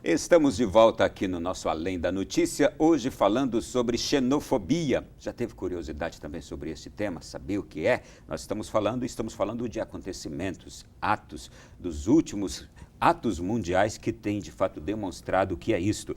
Estamos de volta aqui no nosso Além da Notícia, hoje falando sobre xenofobia. Já teve curiosidade também sobre esse tema, saber o que é? Nós estamos falando de acontecimentos, atos dos últimos atos mundiais que têm de fato demonstrado o que é isto.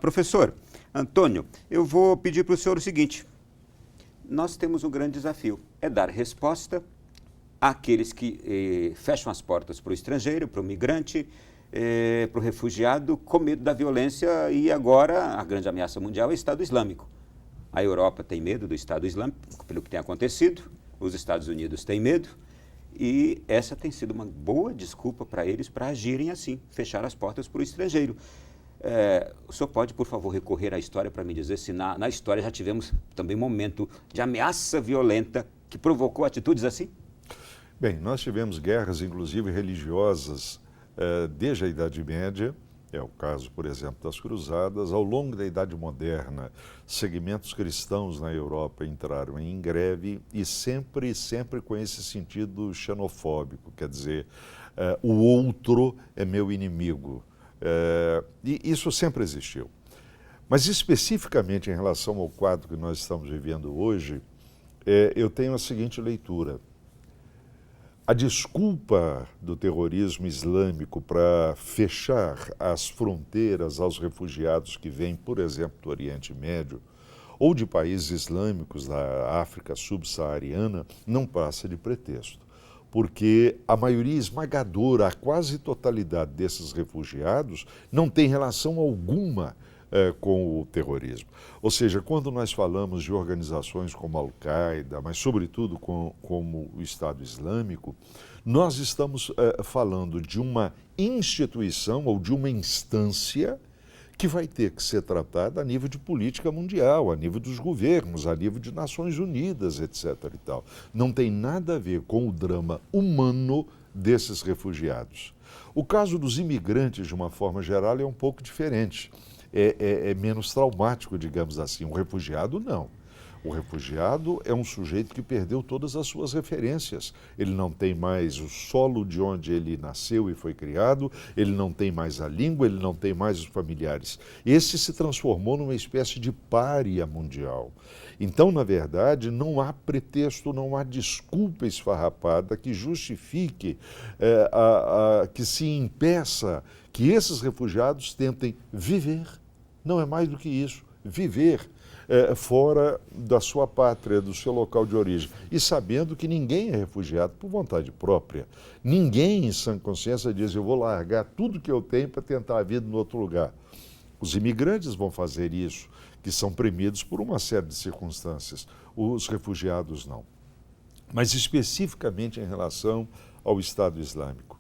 Professor Antônio, eu vou pedir para o senhor o seguinte: nós temos um grande desafio, é dar resposta àqueles que fecham as portas para o estrangeiro, para o migrante, para o refugiado, com medo da violência, e agora a grande ameaça mundial é o Estado Islâmico. A Europa tem medo do Estado Islâmico, pelo que tem acontecido, os Estados Unidos têm medo, e essa tem sido uma boa desculpa para eles para agirem assim, fechar as portas para o estrangeiro. O senhor pode, por favor, recorrer à história para me dizer se na história já tivemos também um momento de ameaça violenta que provocou atitudes assim? Bem, nós tivemos guerras, inclusive religiosas, desde a Idade Média, é o caso, por exemplo, das Cruzadas. Ao longo da Idade Moderna, segmentos cristãos na Europa entraram em greve e sempre com esse sentido xenofóbico, quer dizer, o outro é meu inimigo. E isso sempre existiu. Mas especificamente em relação ao quadro que nós estamos vivendo hoje, eu tenho a seguinte leitura. A desculpa do terrorismo islâmico para fechar as fronteiras aos refugiados que vêm, por exemplo, do Oriente Médio ou de países islâmicos da África subsaariana não passa de pretexto, porque a maioria esmagadora, a quase totalidade desses refugiados não tem relação alguma com o terrorismo. Ou seja, quando nós falamos de organizações como a Al-Qaeda, mas sobretudo como o Estado Islâmico, nós estamos falando de uma instituição ou de uma instância que vai ter que ser tratada a nível de política mundial, a nível dos governos, a nível de Nações Unidas, etc. e tal. Não tem nada a ver com o drama humano desses refugiados. O caso dos imigrantes, de uma forma geral, é um pouco diferente. É menos traumático, digamos assim. O refugiado, não. O refugiado é um sujeito que perdeu todas as suas referências. Ele não tem mais o solo de onde ele nasceu e foi criado, ele não tem mais a língua, ele não tem mais os familiares. Esse se transformou numa espécie de pária mundial. Então, na verdade, não há pretexto, não há desculpa esfarrapada que justifique, que se impeça que esses refugiados tentem viver. Não é mais do que isso, viver fora da sua pátria, do seu local de origem. E sabendo que ninguém é refugiado por vontade própria. Ninguém, em sã consciência, diz: eu vou largar tudo que eu tenho para tentar a vida em outro lugar. Os imigrantes vão fazer isso, que são premidos por uma série de circunstâncias. Os refugiados não. Mas especificamente em relação ao Estado Islâmico.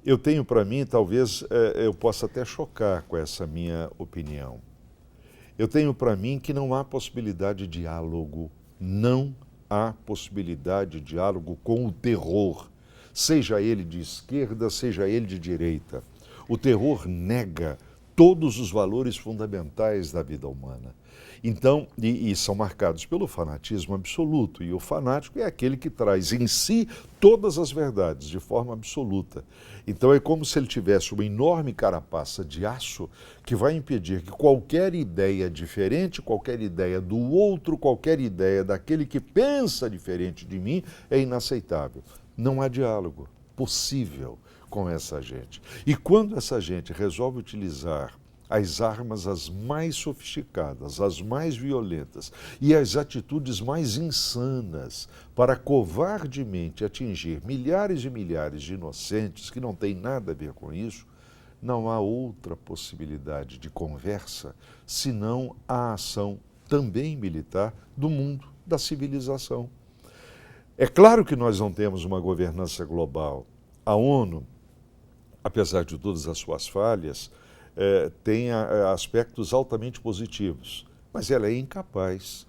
Eu tenho para mim, talvez eu possa até chocar com essa minha opinião. Eu tenho para mim que não há possibilidade de diálogo, não há possibilidade de diálogo com o terror, seja ele de esquerda, seja ele de direita. O terror nega todos os valores fundamentais da vida humana. Então, e são marcados pelo fanatismo absoluto, e o fanático é aquele que traz em si todas as verdades de forma absoluta. Então é como se ele tivesse uma enorme carapaça de aço que vai impedir que qualquer ideia diferente, qualquer ideia do outro, qualquer ideia daquele que pensa diferente de mim é inaceitável. Não há diálogo possível com essa gente. E quando essa gente resolve utilizar as armas as mais sofisticadas, as mais violentas e as atitudes mais insanas para covardemente atingir milhares e milhares de inocentes que não têm nada a ver com isso, não há outra possibilidade de conversa senão a ação também militar do mundo, da civilização. É claro que nós não temos uma governança global. A ONU, apesar de todas as suas falhas, tem aspectos altamente positivos, mas ela é incapaz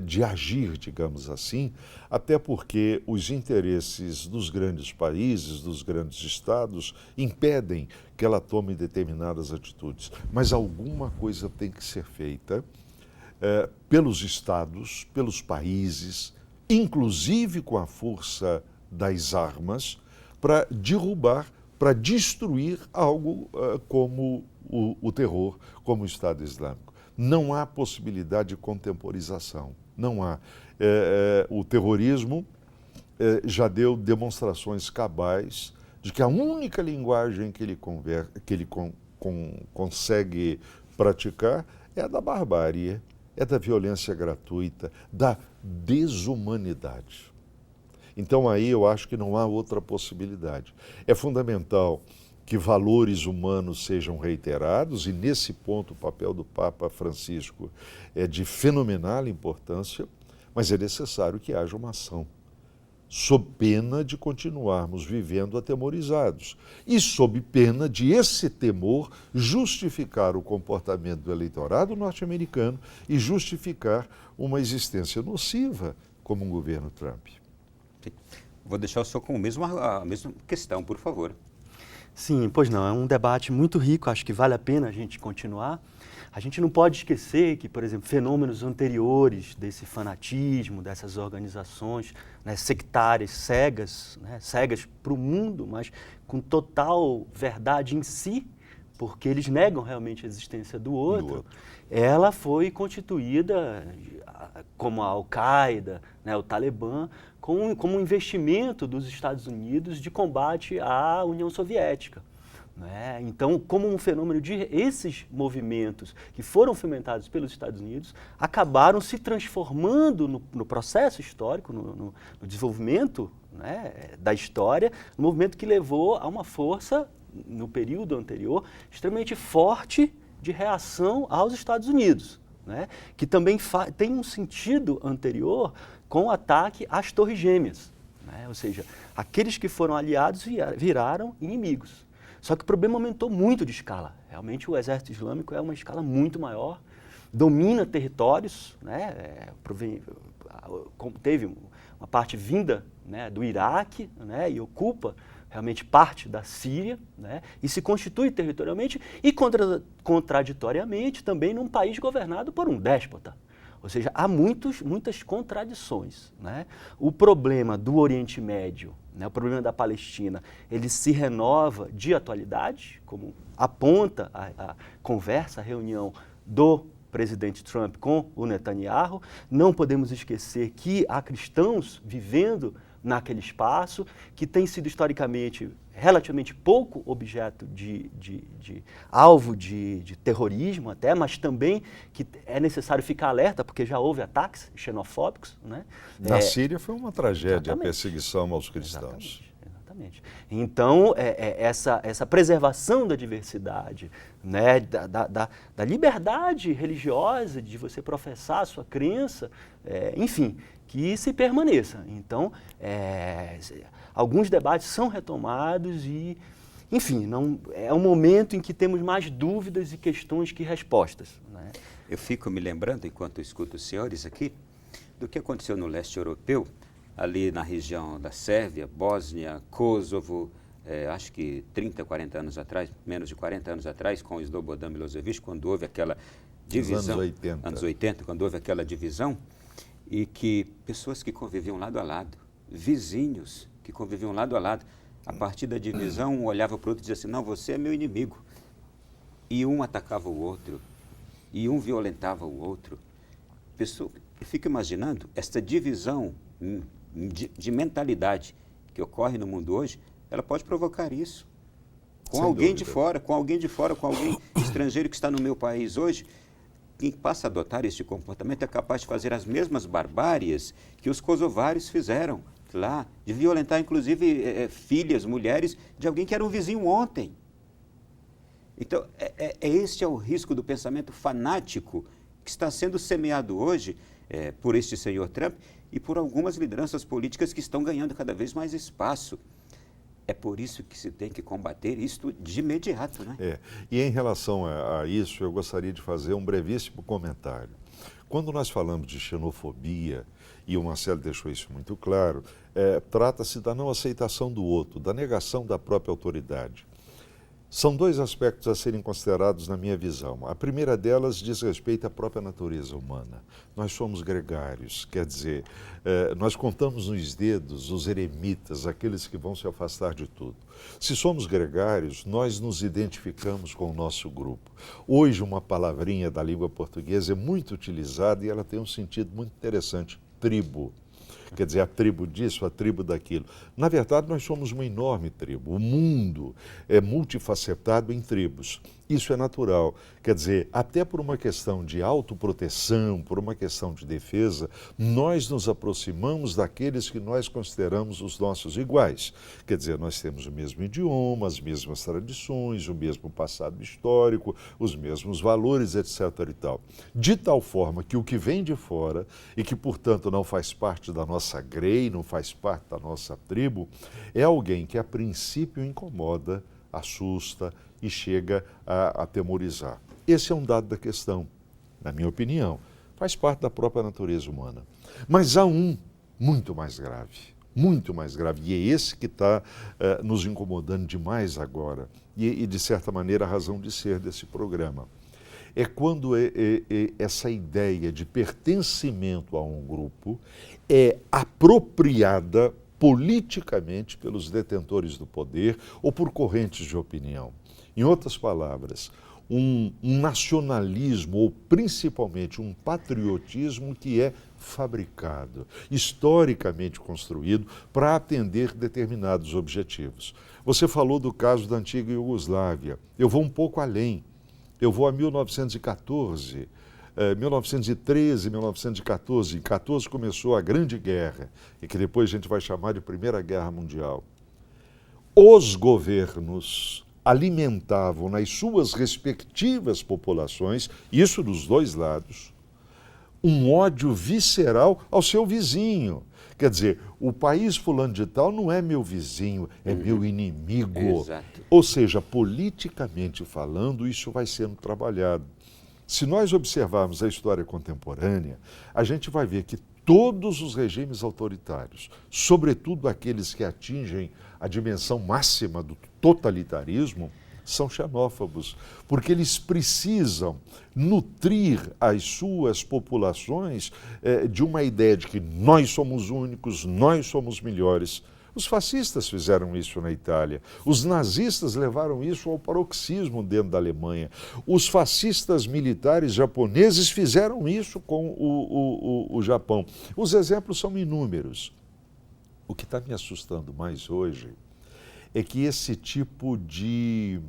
de agir, digamos assim, até porque os interesses dos grandes países, dos grandes estados, impedem que ela tome determinadas atitudes. Mas alguma coisa tem que ser feita pelos estados, pelos países, inclusive com a força das armas, para derrubar para destruir algo como o terror, como o Estado Islâmico. Não há possibilidade de contemporização, não há. O terrorismo já deu demonstrações cabais de que a única linguagem que ele consegue praticar é a da barbárie, é da violência gratuita, da desumanidade. Então aí eu acho que não há outra possibilidade. É fundamental que valores humanos sejam reiterados e nesse ponto o papel do Papa Francisco é de fenomenal importância, mas é necessário que haja uma ação, sob pena de continuarmos vivendo atemorizados e sob pena de esse temor justificar o comportamento do eleitorado norte-americano e justificar uma existência nociva como um governo Trump. Vou deixar o senhor com a mesma questão, por favor. Sim, pois não, é um debate muito rico, acho que vale a pena a gente continuar. A gente não pode esquecer que, por exemplo, fenômenos anteriores desse fanatismo, dessas organizações, né, sectárias, cegas para o mundo, mas com total verdade em si, porque eles negam realmente a existência do outro. Ela foi constituída como a Al-Qaeda, né, o Talibã, como um investimento dos Estados Unidos de combate à União Soviética. Né? Então, como um fenômeno de esses movimentos que foram fomentados pelos Estados Unidos, acabaram se transformando no processo histórico, no desenvolvimento, né, da história, um movimento que levou a uma força, no período anterior, extremamente forte de reação aos Estados Unidos, né? Que também tem um sentido anterior com o ataque às Torres Gêmeas, né? Ou seja, aqueles que foram aliados viraram inimigos. Só que o problema aumentou muito de escala. Realmente o exército islâmico é uma escala muito maior, domina territórios, né? Teve uma parte vinda, né, do Iraque, né, e ocupa realmente parte da Síria, né, e se constitui territorialmente e contraditoriamente também num país governado por um déspota. Ou seja, há muitas contradições, né? O problema do Oriente Médio, né, o problema da Palestina, ele se renova de atualidade, como aponta a conversa, a reunião do presidente Trump com o Netanyahu. Não podemos esquecer que há cristãos vivendo naquele espaço, que tem sido historicamente relativamente pouco objeto de alvo de terrorismo até, mas também que é necessário ficar alerta, porque já houve ataques xenofóbicos, né? Na Síria foi uma tragédia, exatamente, a perseguição aos cristãos. Exatamente. Então, essa preservação da diversidade, né, da liberdade religiosa de você professar a sua crença, enfim, que se permaneça. Então, alguns debates são retomados e, enfim, é um momento em que temos mais dúvidas e questões que respostas, né? Eu fico me lembrando, enquanto escuto os senhores aqui, do que aconteceu no leste europeu, ali na região da Sérvia, Bósnia, Kosovo, acho que 30, 40 anos atrás, menos de 40 anos atrás, com o Slobodan Milošević, quando houve aquela divisão, anos 80, quando houve aquela divisão, e que pessoas que conviviam lado a lado, vizinhos que conviviam lado a lado, a partir da divisão, um olhava para o outro e dizia assim, não, você é meu inimigo. E um atacava o outro, e um violentava o outro. Eu fico imaginando esta divisão de mentalidade que ocorre no mundo hoje, ela pode provocar isso. Com alguém de fora, com alguém estrangeiro que está no meu país hoje, quem passa a adotar este comportamento é capaz de fazer as mesmas barbáries que os kosovares fizeram lá, de violentar inclusive filhas, mulheres de alguém que era um vizinho ontem. Então, este é o risco do pensamento fanático que está sendo semeado hoje por este senhor Trump e por algumas lideranças políticas que estão ganhando cada vez mais espaço. É por isso que se tem que combater isto de imediato, né? E em relação a isso, eu gostaria de fazer um brevíssimo comentário. Quando nós falamos de xenofobia, e o Marcelo deixou isso muito claro, trata-se da não aceitação do outro, da negação da própria autoridade. São dois aspectos a serem considerados na minha visão. A primeira delas diz respeito à própria natureza humana. Nós somos gregários, quer dizer, nós contamos nos dedos os eremitas, aqueles que vão se afastar de tudo. Se somos gregários, nós nos identificamos com o nosso grupo. Hoje, uma palavrinha da língua portuguesa é muito utilizada e ela tem um sentido muito interessante, tribo. Quer dizer, a tribo disso, a tribo daquilo. Na verdade, nós somos uma enorme tribo. O mundo é multifacetado em tribos. Isso é natural. Quer dizer, até por uma questão de autoproteção, por uma questão de defesa, nós nos aproximamos daqueles que nós consideramos os nossos iguais. Quer dizer, nós temos o mesmo idioma, as mesmas tradições, o mesmo passado histórico, os mesmos valores, etc. e tal. De tal forma que o que vem de fora e que, portanto, não faz parte da nossa grei, não faz parte da nossa tribo, é alguém que, a princípio, incomoda, assusta e chega a atemorizar. Esse é um dado da questão, na minha opinião. Faz parte da própria natureza humana. Mas há um muito mais grave, e é esse que está nos incomodando demais agora, e de certa maneira a razão de ser desse programa. É quando essa ideia de pertencimento a um grupo é apropriada politicamente pelos detentores do poder ou por correntes de opinião. Em outras palavras, um nacionalismo ou principalmente um patriotismo que é fabricado, historicamente construído para atender determinados objetivos. Você falou do caso da antiga Iugoslávia. Eu vou um pouco além. Eu vou a 1914, 1913, 1914. Em 14 começou a Grande Guerra, e que depois a gente vai chamar de Primeira Guerra Mundial. Os governos alimentavam nas suas respectivas populações, isso dos dois lados, um ódio visceral ao seu vizinho. Quer dizer, o país fulano de tal não é meu vizinho, é meu inimigo. Exato. Ou seja, politicamente falando, isso vai sendo trabalhado. Se nós observarmos a história contemporânea, a gente vai ver que todos os regimes autoritários, sobretudo aqueles que atingem a dimensão máxima do totalitarismo, são xenófobos, porque eles precisam nutrir as suas populações de uma ideia de que nós somos únicos, nós somos melhores. Os fascistas fizeram isso na Itália, os nazistas levaram isso ao paroxismo dentro da Alemanha, os fascistas militares japoneses fizeram isso com o Japão. Os exemplos são inúmeros. O que está me assustando mais hoje é que esse tipo de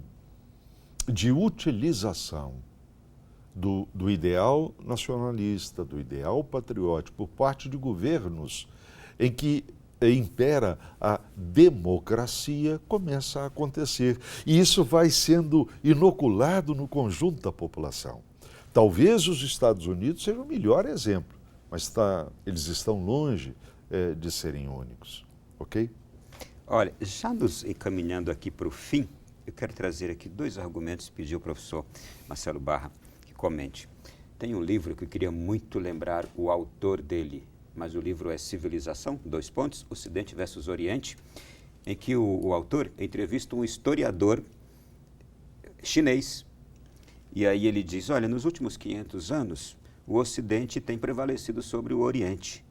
utilização do ideal nacionalista, do ideal patriótico, por parte de governos em que impera a democracia, começa a acontecer. E isso vai sendo inoculado no conjunto da população. Talvez os Estados Unidos sejam o melhor exemplo, mas eles estão longe de serem únicos. Ok? Olha, já nos encaminhando aqui para o fim, eu quero trazer aqui dois argumentos, pedir ao professor Marcelo Barra que comente. Tem um livro que eu queria muito lembrar o autor dele, mas o livro é Civilização, Ocidente versus Oriente, em que o autor entrevista um historiador chinês. E aí ele diz, olha, nos últimos 500 anos, o Ocidente tem prevalecido sobre o Oriente.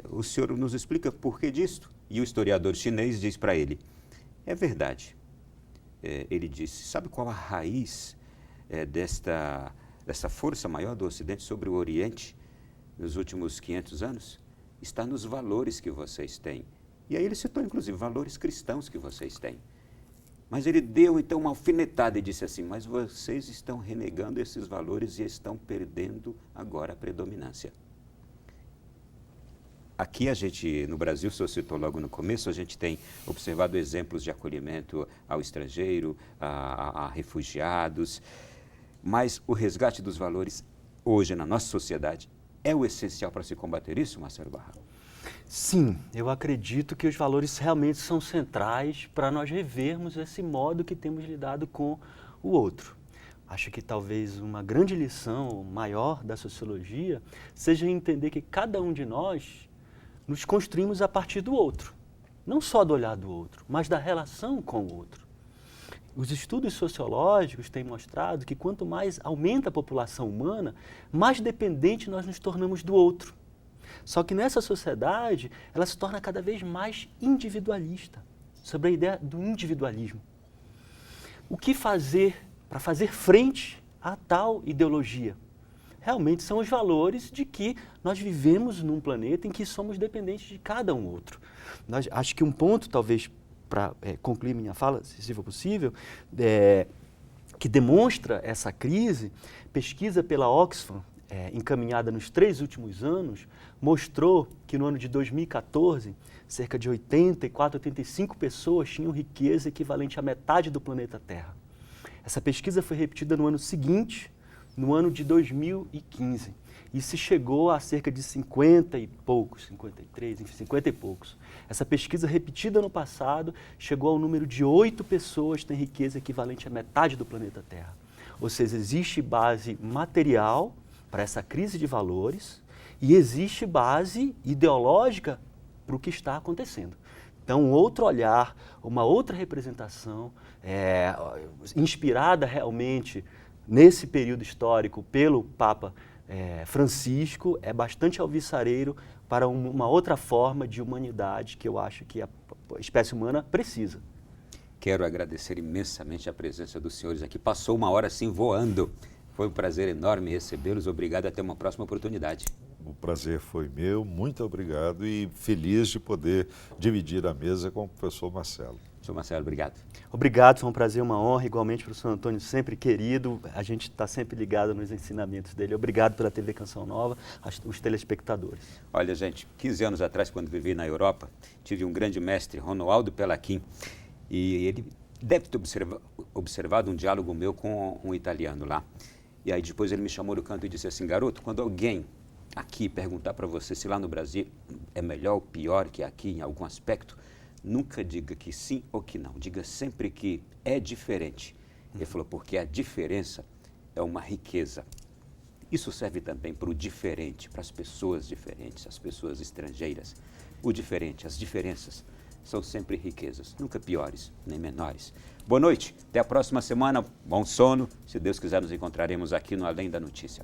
O senhor nos explica por que disto? E o historiador chinês diz para ele, é verdade. Ele disse, sabe qual a raiz dessa força maior do Ocidente sobre o Oriente nos últimos 500 anos? Está nos valores que vocês têm. E aí ele citou, inclusive, valores cristãos que vocês têm. Mas ele deu, então, uma alfinetada e disse assim, mas vocês estão renegando esses valores e estão perdendo agora a predominância. Aqui a gente, no Brasil, o senhor citou logo no começo, a gente tem observado exemplos de acolhimento ao estrangeiro, a refugiados, mas o resgate dos valores hoje na nossa sociedade é o essencial para se combater isso, Marcelo Barra? Sim, eu acredito que os valores realmente são centrais para nós revermos esse modo que temos lidado com o outro. Acho que talvez uma grande lição maior da sociologia seja entender que cada um de nós nos construímos a partir do outro. Não só do olhar do outro, mas da relação com o outro. Os estudos sociológicos têm mostrado que quanto mais aumenta a população humana, mais dependente nós nos tornamos do outro. Só que nessa sociedade, ela se torna cada vez mais individualista, sobre a ideia do individualismo. O que fazer para fazer frente a tal ideologia? Realmente são os valores de que nós vivemos num planeta em que somos dependentes de cada um outro. Acho que um ponto, talvez, para concluir minha fala, se for possível, que demonstra essa crise, pesquisa pela Oxfam, encaminhada nos 3 últimos anos, mostrou que no ano de 2014, cerca de 84, 85 pessoas tinham riqueza equivalente à metade do planeta Terra. Essa pesquisa foi repetida no ano seguinte, no ano de 2015, e se chegou a cerca de 50 e poucos, 53, enfim, 50 e poucos. Essa pesquisa repetida no passado chegou ao número de 8 pessoas que têm riqueza equivalente à metade do planeta Terra. Ou seja, existe base material para essa crise de valores e existe base ideológica para o que está acontecendo. Então, um outro olhar, uma outra representação, inspirada realmente nesse período histórico pelo Papa Francisco, é bastante alvissareiro para uma outra forma de humanidade que eu acho que a espécie humana precisa. Quero agradecer imensamente a presença dos senhores aqui. Passou uma hora assim voando. Foi um prazer enorme recebê-los. Obrigado, até uma próxima oportunidade. O prazer foi meu, muito obrigado e feliz de poder dividir a mesa com o professor Marcelo. Professor Marcelo, obrigado. Obrigado, foi um prazer, uma honra. Igualmente, professor Antônio, sempre querido. A gente está sempre ligado nos ensinamentos dele. Obrigado pela TV Canção Nova, os telespectadores. Olha, gente, 15 anos atrás, quando vivi na Europa, tive um grande mestre, Romualdo Pelaquim, e ele deve ter observado um diálogo meu com um italiano lá. E aí depois ele me chamou no canto e disse assim: garoto, quando alguém aqui perguntar para você se lá no Brasil é melhor ou pior que aqui em algum aspecto, nunca diga que sim ou que não, diga sempre que é diferente. Ele falou, porque a diferença é uma riqueza. Isso serve também para o diferente, para as pessoas diferentes, as pessoas estrangeiras. O diferente, as diferenças são sempre riquezas, nunca piores nem menores. Boa noite, até a próxima semana, bom sono. Se Deus quiser, nos encontraremos aqui no Além da Notícia.